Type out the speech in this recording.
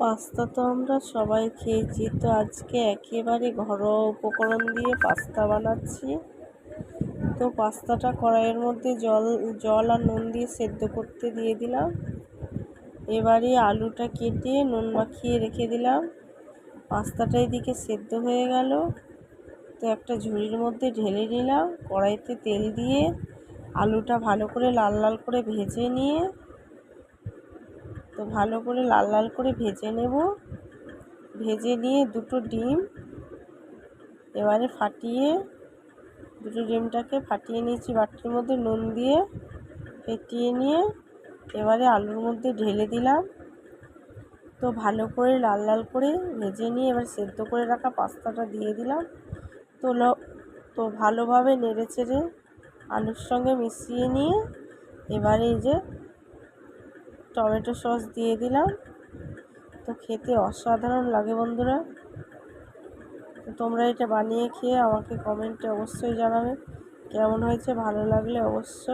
Pasta তো আমরা সবাই খেয়েছি, তো আজকে একেবারে ঘরোয়া উপকরণ দিয়ে পাস্তা বানাচ্ছি। তো পাস্তাটা কড়াইয়ের মধ্যে জল আর নুন দিয়ে সেদ্ধ করতে দিয়ে দিলাম। এবারে আলুটা কেটে নুন মাখিয়ে রেখে দিলাম। পাস্তাটা এদিকে সেদ্ধ হয়ে গেল, তো একটা ঝুড়ির মধ্যে ঢেলে নিলাম। কড়াইতে তেল দিয়ে আলুটা ভালো করে লাল লাল করে ভেজে নিয়ে ভালো করে লাল লাল করে ভেজে নেব। ভেজে নিয়ে দুটো ডিম এবারে দুটো ডিমটাকে ফাটিয়ে নিয়েছি বাটির মধ্যে নুন দিয়ে ফেটিয়ে নিয়ে এবারে আলুর মধ্যে ঢেলে দিলাম। তো ভালো করে লাল লাল করে ভেজে নিয়ে এবার সেদ্ধ করে রাখা পাস্তাটা দিয়ে দিলাম। তো ভালোভাবে নেড়ে চেড়ে আলুর সঙ্গে মিশিয়ে নিয়ে এবারে এই যে টমেটো সস দিয়ে দিলাম। তো খেতে অসাধারণ লাগে বন্ধুরা। তো তোমরা এটা বানিয়ে খেয়ে আমাকে কমেন্টে অবশ্যই জানাবে কেমন হয়েছে। ভালো লাগলে অবশ্যই